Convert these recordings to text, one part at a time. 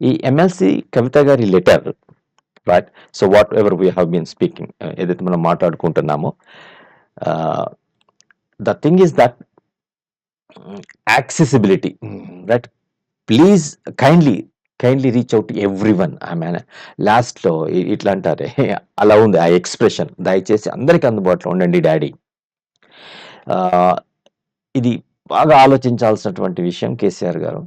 ఈ ఎమ్మెల్సీ కవిత గారి letter, right? So whatever we have been speaking, ఏదైతే మనం మాట్లాడుకుంటున్నామో, the thing is that accessibility, right? Please kindly kindly reach out everyone. ఆమె లాస్ట్లో ఇట్లా అంటారే, అలా ఉంది ఆ ఎక్స్ప్రెషన్. దయచేసి అందరికీ అందుబాటులో ఉండండి డాడీ. ఇది బాగా ఆలోచించాల్సినటువంటి విషయం కేసీఆర్ గారు.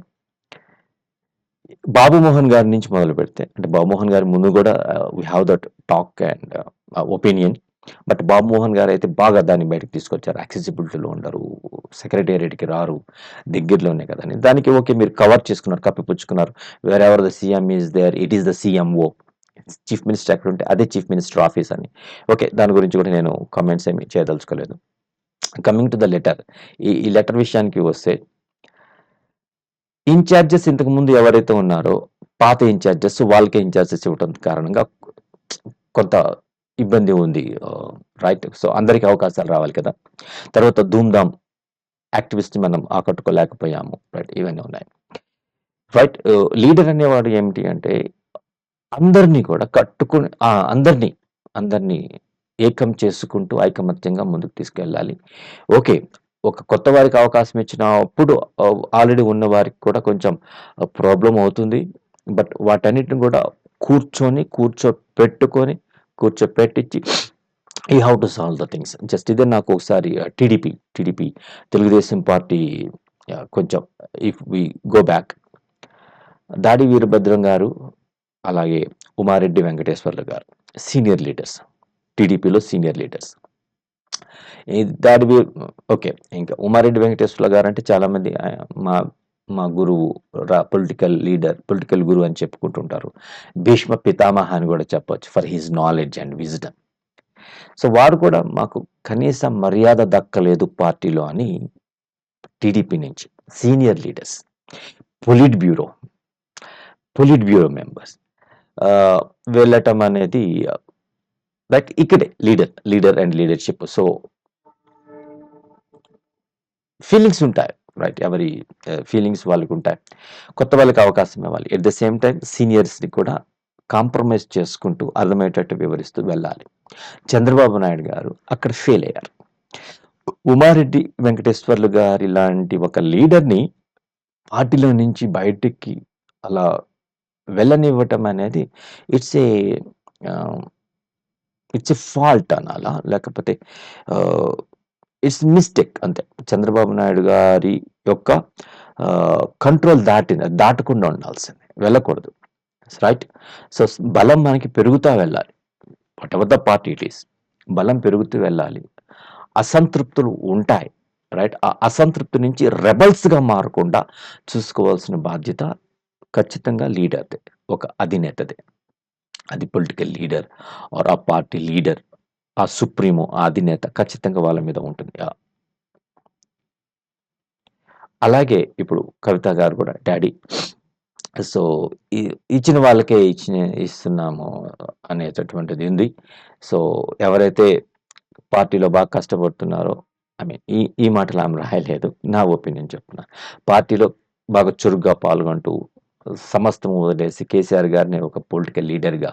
బాబు మోహన్ గారి నుంచి మొదలు పెడితే, అంటే బాబు మోహన్ గారి ముందు కూడా we have that talk and opinion. But Babu Mohan garu అయితే బాగా దాన్ని బయటకు తీసుకొచ్చారు. యాక్సెసిబిలిటీలో ఉండరు, సెక్రటేరియట్కి రారు, దగ్గరలోనే కదా అని. దానికి ఓకే, మీరు కవర్ చేసుకున్నారు, కప్పిపుచ్చుకున్నారు. Wherever the CM is there, it is the CMO. Chief minister ఎక్కడ ఉంటే అదే చీఫ్ మినిస్టర్ ఆఫీస్ అని. ఓకే, దాని గురించి కూడా నేను కామెంట్స్ ఏమి చేయదలుచుకోలేదు. కమింగ్ టు ద లెటర్, ఈ లెటర్ విషయానికి వస్తే, ఇన్ఛార్జెస్ ఇంతకుముందు ఎవరైతే ఉన్నారో పాత ఇన్ఛార్జెస్ వాళ్ళకే ఇన్ఛార్జెస్ ఇవ్వడం కారణంగా కొంత ఇబ్బంది ఉంది, రైట్? సో అందరికీ అవకాశాలు రావాలి కదా. తర్వాత ధూమ్ధామ్ యాక్టివిస్ట్ మనం ఆకట్టుకోలేకపోయాము, రైట్? ఇవన్నీ ఉన్నాయి, రైట్? లీడర్ అనేవాడు ఏమిటి అంటే అందరినీ కూడా కట్టుకుని, అందరినీ అందరినీ ఏకం చేసుకుంటూ ఐకమత్యంగా ముందుకు తీసుకెళ్ళాలి. ఓకే, ఒక కొత్త వారికి అవకాశం ఇచ్చినప్పుడు ఆల్రెడీ ఉన్న వారికి కూడా కొంచెం ప్రాబ్లం అవుతుంది. బట్ వాటన్నిటిని కూడా కూర్చోపెట్టించి ఈ how to solve the things. Just ఇదే నాకు ఒకసారి టీడీపీ తెలుగుదేశం పార్టీ, కొంచెం ఇఫ్ వి గో బ్యాక్, దాడి వీరభద్రం గారు, అలాగే ఉమారెడ్డి వెంకటేశ్వర్లు గారు సీనియర్ లీడర్స్, టీడీపీలో సీనియర్ లీడర్స్. దాడి ఓకే, ఇంకా ఉమారెడ్డి వెంకటేశ్వర్ల గారు అంటే చాలామంది మా మా గురువు, పొలిటికల్ లీడర్, పొలిటికల్ గురువు అని చెప్పుకుంటుంటారు. భీష్మ పితామహ అని కూడా చెప్పొచ్చు, for his knowledge and wisdom. So వారు కూడా మాకు కనీస మర్యాద దక్కలేదు పార్టీలో అని టీడీపీ నుంచి senior leaders, polit bureau members వెళ్ళటం అనేది, లైక్ ఇక్కడే leader and leadership. So feelings ఉంటాయి, రైట్? ఎవరి ఫీలింగ్స్ వాళ్ళకి ఉంటాయి. కొత్త వాళ్ళకి అవకాశం ఇవ్వాలి. ఎట్ ద సేమ్ టైం సీనియర్స్ని కూడా కాంప్రమైజ్ చేసుకుంటూ అర్థమయ్యేటట్టు వివరిస్తూ వెళ్ళాలి. చంద్రబాబు నాయుడు గారు అక్కడ ఫెయిల్ అయ్యారు. ఉమారెడ్డి వెంకటేశ్వర్లు గారి లాంటి ఒక లీడర్ని పార్టీలో నుంచి బయటికి అలా వెళ్ళనివ్వటం అనేది ఇట్స్ ఏ ఫాల్ట్ అనాలా, లేకపోతే ఇట్స్ మిస్టేక్ అంతే. చంద్రబాబు నాయుడు గారి యొక్క కంట్రోల్ దాటకుండా ఉండాల్సింది, వెళ్ళకూడదు, రైట్? సో బలం మనకి పెరుగుతూ వెళ్ళాలి, what ever the party it is, బలం పెరుగుతూ వెళ్ళాలి. అసంతృప్తులు ఉంటాయి, రైట్? ఆ అసంతృప్తి నుంచి రెబల్స్గా మారకుండా చూసుకోవాల్సిన బాధ్యత ఖచ్చితంగా లీడర్దే, ఒక అధినేతదే. అది పొలిటికల్ లీడర్ ఆర్ ఆ పార్టీ లీడర్, ఆ సుప్రీమో, ఆ అధినేత ఖచ్చితంగా వాళ్ళ మీద ఉంటుంది. అలాగే ఇప్పుడు కవిత గారు కూడా డాడీ, సో ఇచ్చిన వాళ్ళకే ఇస్తున్నాము అనేటటువంటిది ఉంది. సో ఎవరైతే పార్టీలో బాగా కష్టపడుతున్నారో, ఐ మీన్ ఈ మాటలు ఆమె రాయలేదు, నా ఒపీనియన్ చెప్తున్నా. పార్టీలో బాగా చురుగ్గా పాల్గొంటూ సమస్తము వదిలేసి కేసీఆర్ గారిని ఒక పొలిటికల్ లీడర్గా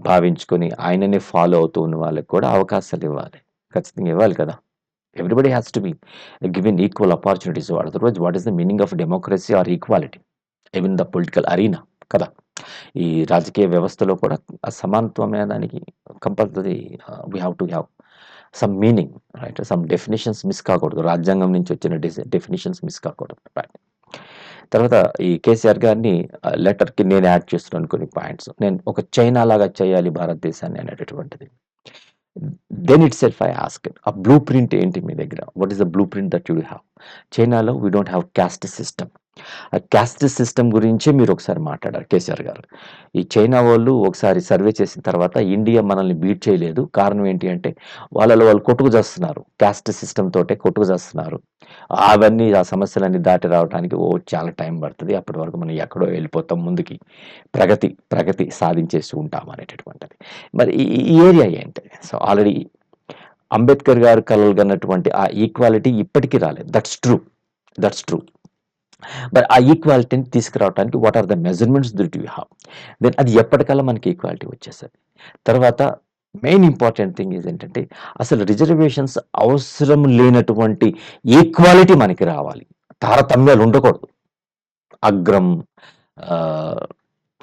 భావించుకొని ఆయననే ఫాలో అవుతూ ఉన్న వాళ్ళకి కూడా అవకాశాలు ఇవ్వాలి, ఖచ్చితంగా ఇవ్వాలి కదా. Everybody has to be given equal opportunities. Otherwise what is the meaning of democracy or equality even the political arena కదా. ఈ రాజకీయ వ్యవస్థలో కూడా సమానత్వం అనే దానికి compulsory we have to have some meaning, right? Some definitions miss కాకూడదు, రాజ్యాంగం నుంచి వచ్చిన డెఫినేషన్స్ మిస్ కాకూడదు, రైట్? తర్వాత ఈ కేసీఆర్ గారిని లెటర్కి నేను యాడ్ చేస్తున్నాను కొన్ని పాయింట్స్. నేను ఒక చైనా లాగా చేయాలి భారతదేశాన్ని అనేటటువంటిది. Then itself I ask, ఆ బ్లూ ప్రింట్ ఏంటి మీ దగ్గర? What is the blueprint that you have? చైనాలో we don't have caste system. ఆ క్యాస్ట్ సిస్టమ్ గురించే మీరు ఒకసారి మాట్లాడారు కేసీఆర్ గారు. ఈ చైనా వాళ్ళు ఒకసారి సర్వే చేసిన తర్వాత ఇండియా మనల్ని బీట్ చేయలేదు, కారణం ఏంటి అంటే వాళ్ళు కొట్టుకు చేస్తున్నారు, క్యాస్ట్ సిస్టమ్ తోటే కొట్టుకు చేస్తున్నారు. అవన్నీ ఆ సమస్యలన్నీ దాటి రావడానికి చాలా టైం పడుతుంది, అప్పటి వరకు మనం ఎక్కడో వెళ్ళిపోతాం, ముందుకి ప్రగతి సాధించేసి ఉంటాం అనేటటువంటిది. మరి ఈ ఏరియా ఏంటి? సో ఆల్రెడీ అంబేద్కర్ గారు కలలు కన్నటువంటి ఆ ఈక్వాలిటీ ఇప్పటికీ రాలేదు. That's true. మరి ఆ ఈక్వాలిటీని తీసుకురావడానికి what are the measurements that you have? Then అది ఎప్పటికల్లా మనకి ఈక్వాలిటీ వచ్చేస్తది. తర్వాత మెయిన్ ఇంపార్టెంట్ థింగ్ ఏంటంటే అసలు రిజర్వేషన్స్ అవసరం లేనటువంటి ఈక్వాలిటీ మనకి రావాలి. తారతమ్యాలు ఉండకూడదు. అగ్రం, ఆహ్,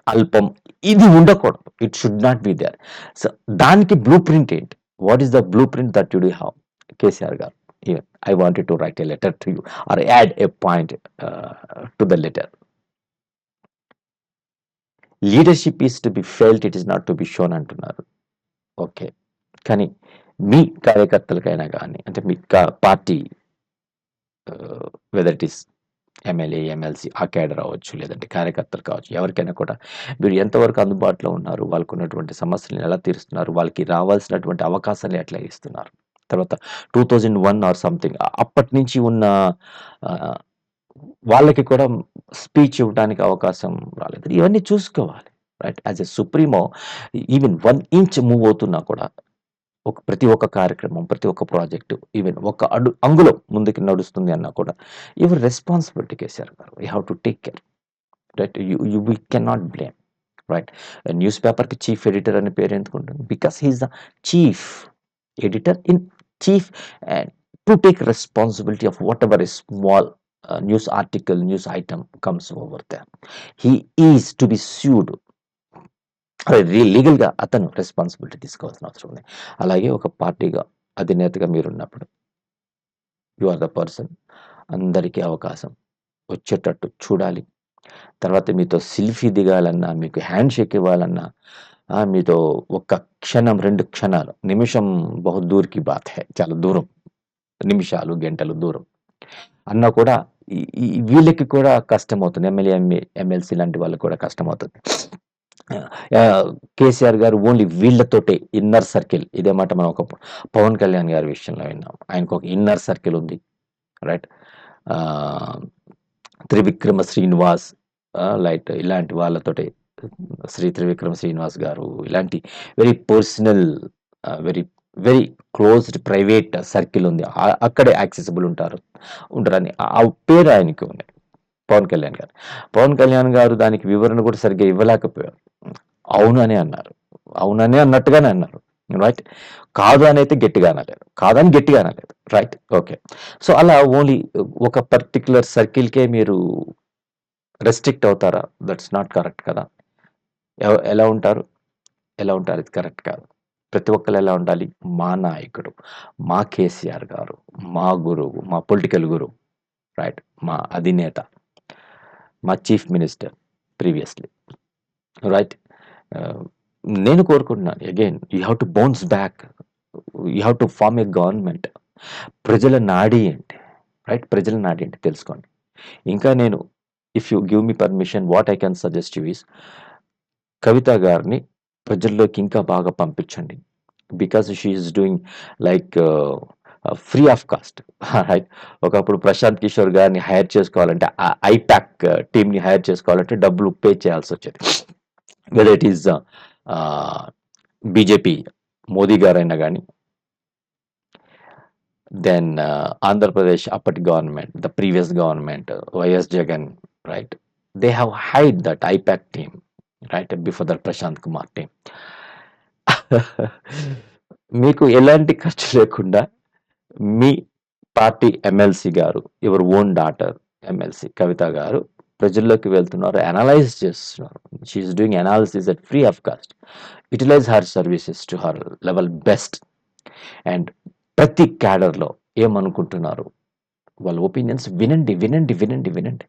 అల్పం ఇది ఉండకూడదు. It should not be there. So, దానికి బ్లూ ప్రింట్ ఏంటి? What is the blueprint that you do have? KCR garu. Even I wanted to write a letter to you or add a point to the letter. Leadership is to be felt, it is not to be shown అంటున్నారు. Okay. కానీ మీ కార్యకర్తలకైనా గాని, అంటే మీ party whether it is MLA, MLC ఆ cadre అవ్వచ్చు, లేదంటే కార్యకర్తలు కావచ్చు, ఎవరికైనా కూడా మీరు ఎంతవరకు అందుబాటులో ఉన్నారు? వాళ్ళకున్నటువంటి సమస్యలను ఎలా తీరుస్తున్నారు? వాళ్ళకి రావాల్సినటువంటి అవకాశాలు ఎట్లా ఇస్తున్నారు? తర్వాత 2001 ఆర్ సంథింగ్ అప్పటి నుంచి ఉన్న ఆహ్, వాళ్ళకి కూడా స్పీచ్ ఇవ్వడానికి అవకాశం రాలేదు. ఇవన్నీ చూసుకోవాలి. Right. As a supremo even 1 inch move అవుతున్నా కూడా ప్రతి ఒక్క కార్యక్రమం, ప్రతి ఒక్క ప్రాజెక్టు ఈవెన్ ఒక అంగుళం ముందుకు నడుస్తుంది అన్నా కూడా your responsibility KCR garu. You have to take care. Right. We cannot blame. Right. News పేపర్‌కి చీఫ్ ఎడిటర్ అనే పేరు ఎందుకుంటుంది? Because he is the chief editor in chief and to take responsibility of whatever a small news article, news item comes over there. He is to be sued. లీగల్‌గా అతను responsibility తీసుకోవాల్సిన అవసరం ఉంది. అలాగే ఒక పార్టీగా అధినేతగా మీరున్నప్పుడు యూ ఆర్ ద పర్సన్. అందరికీ అవకాశం వచ్చేటట్టు చూడాలి. తర్వాత మీతో సెల్ఫీ దిగాలన్నా, మీకు హ్యాండ్ షేక్ ఇవ్వాలన్నా, మీతో ఒక్క క్షణం, 2 క్షణాలు, నిమిషం బహు దూర్ కి బాత్ హై. చాలా దూరం. నిమిషాలు, గంటలు దూరం. అన్నా కూడా ఈ ఈ వీళ్ళకి కూడా కష్టమవుతుంది. ఎమ్మెల్యే, ఎమ్మెల్సీ లాంటి వాళ్ళకి కూడా కష్టమవుతుంది. కేసీఆర్ గారు ఓన్లీ వీళ్ళతోటే ఇన్నర్ సర్కిల్. ఇదే మాట మనం ఒక పవన్ కళ్యాణ్ గారి విషయంలో విన్నాం. ఆయనకు ఒక ఇన్నర్ సర్కిల్ ఉంది. రైట్. ఆహ్, త్రివిక్రమ శ్రీనివాస్, లైట్ ఇలాంటి వాళ్ళతోటి, త్రివిక్రమ శ్రీనివాస్ గారు ఇలాంటి very personal, very very closed private circle ఉంది. అక్కడే యాక్సెసిబుల్ ఉంటారని ఆ పేరు ఆయనకి ఉంది. పవన్ కళ్యాణ్ గారు. పవన్ కళ్యాణ్ గారు దానికి వివరణ కూడా సరిగ్గా ఇవ్వలేకపోయారు. అవుననే అన్నారు. అవుననే అన్నట్టుగానే అన్నారు. రైట్. కాదు అనైతే గట్టిగా అనలేదు. కాదని గట్టిగా అనలేదు. రైట్. ఓకే. సో, అలా ఓన్లీ ఒక పర్టిక్యులర్ సర్కిల్‌కే మీరు రెస్ట్రిక్ట్ అవుతారా? దట్స్ నాట్ కరెక్ట్ కదా! ఎలా ఉంటారు? ఎలా ఉంటారు? ఇది కరెక్ట్ కాదు. ప్రతి ఒక్కళ్ళు ఎలా ఉండాలి? మా నాయకుడు, మా కేసీఆర్ గారు, మా గురువు, మా పొలిటికల్ గురువు, రైట్. మా అధినేత, మా chief minister previously, right. Ah, నేను కోరుకుంటున్నాను again you have to bounce back. You have to form a government. ప్రజల నాడి ఏంటి? రైట్. ప్రజల నాడి ఏంటి తెలుసుకోండి. ఇంకా నేను if you give me permission what I can suggest you is Kavitha గారిని ప్రజల్లోకి ఇంకా బాగా పంపించండి. Because she is doing like free of cost. Right. ఒకప్పుడు ప్రశాంత్ కిషోర్ గారిని హైర్ చేసుకోవాలంటే ఐపాక్ టీమ్‌ని హైర్ చేసుకోవాలంటే డబ్బులు పే చేయాల్సొచ్చేది. Whether it is BJP Modi గారైనా గాని, దెన్ ఆంధ్రప్రదేశ్ అప్పటి government, the previous government, YS Jagan, right. They have hide that IPAC team, right, before that Prashant Kumar team. మీకు ఎలాంటి ఖర్చు లేకుండా మీ party MLC garu, your own daughter MLC Kavitha garu ప్రజల్లోకి వెళ్తున్నారు, అనలైజ్ చేస్తున్నారు. She is doing analysis at free of cost. Utilise her services to her level best. And ప్రతి క్యాడర్‌లో ఏమనుకుంటున్నారు? వాళ్ళ ఒపీనియన్స్ వినండి, వినండి, వినండి, వినండి.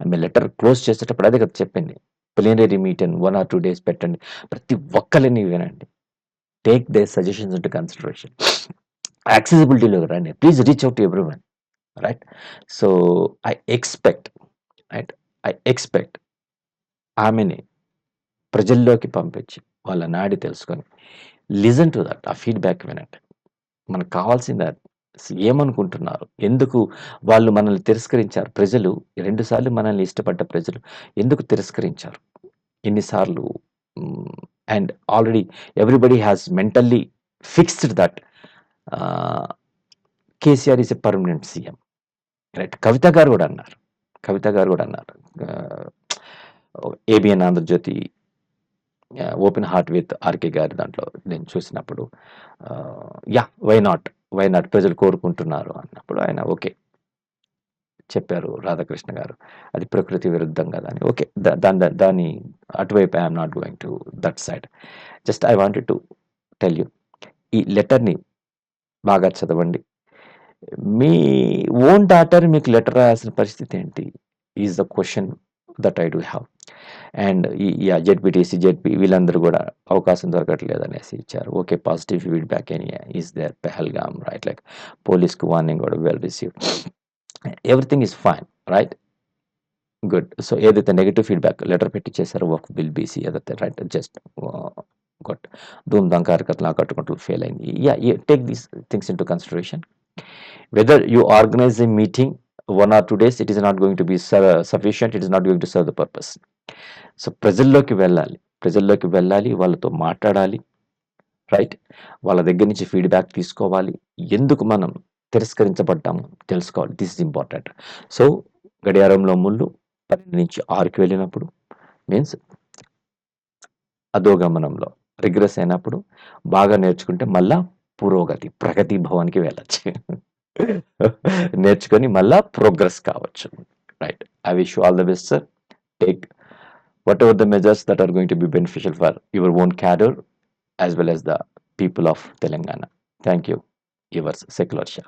ఆమె లెటర్ క్లోజ్ చేసేటప్పుడు అదే కదా చెప్పింది. ప్లీనరీ మీటింగ్ 1 ఆర్ 2 డేస్ పెట్టండి. ప్రతి ఒక్కళ్ళని వినండి. Take there suggestions into consideration. యాక్సెసిబిలిటీలోకి రండి. Please reach out to everyone. Right. So, I expect, right, I expect ఆమెని ప్రజల్లోకి పంపించి, వాళ్ళ నాడి తెలుసుకొని, లిజన్ టు దట్. ఆ ఫీడ్‌బ్యాక్ వినండి. మనకు కావాల్సింది అది. ఏమనుకుంటున్నారు? ఎందుకు వాళ్ళు మనల్ని తిరస్కరించారు? ప్రజలు 2 సార్లు మనల్ని ఇష్టపడ్డ ప్రజలు ఎందుకు తిరస్కరించారు? ఎన్ని సార్లు? Hmm. And already everybody has mentally fixed that ah, KCR is a permanent CM. Right. Kavitha garu గూడా అన్నారు. కవిత గారు కూడా అన్నారు. ABN Andhra Jyothi open heart with RK గారి దాంట్లో నేను చూసినప్పుడు యా వై నాట్ ప్రజలు కోరుకుంటున్నారు అన్నప్పుడు ఆయన ఓకే చెప్పారు రాధాకృష్ణ గారు. అది ప్రకృతి విరుద్ధం కదా అని. ఓకే. దాని అటువైపు I'm not going to that side. Just I wanted to tell you. ఈ లెటర్‌ని బాగా చదవండి. మీ ఓన్ డాటర్ మీకు లెటర్ రాయాల్సిన పరిస్థితి ఏంటి? Is the question that I do have. And ZPTC, ZP వీళ్ళందరూ కూడా అవకాశం దొరకట్లేదనేసి ఇచ్చారు. Okay. Positive feedback is there. Pahalgam right, like పోలీస్‌కి వార్నింగ్ కూడా well received. Everything is fine right. Good. So ఏదైతే నెగెటివ్ ఫీడ్‌బ్యాక్ లెటర్ పెట్టిచ్చేసారో వక్ఫ్ బిల్, బీసీ ఏదైతే రైట్ జస్ట్ గుడ్. ధూమ్-ధామ్ కార్యకర్తలు ఆకట్టుకుంటూ ఫెయిల్ అయింది. Take these things into consideration. Whether you organise a meeting 1 or 2 days, it is not going to be sufficient. It is not going to serve the purpose. So ప్రజల్లోకి వెళ్ళాలి. వాళ్ళతో మాట్లాడాలి. Right. వాళ్ళ దగ్గర నుంచి feedback తీసుకోవాలి. ఎందుకు మనం తిరస్కరించబడ్డామో తెలుసుకోవాలి. This is important. సో గడియారంలో ముళ్ళు 12-6కి వెళ్ళినప్పుడు మీన్స్ అధోగమనంలో రిగ్రెస్ అయినప్పుడు బాగా నేర్చుకుంటే మళ్ళా ప్రగతి భవన్‌కి వెళ్ళొచ్చు. నేర్చుకొని మళ్ళా ప్రోగ్రెస్ కావచ్చు. Right. I wish you all the best sir. Take whatever the measures that are going to be beneficial for your own cadre as well as the people of Telangana. Thank you. Yours, Secular Shah.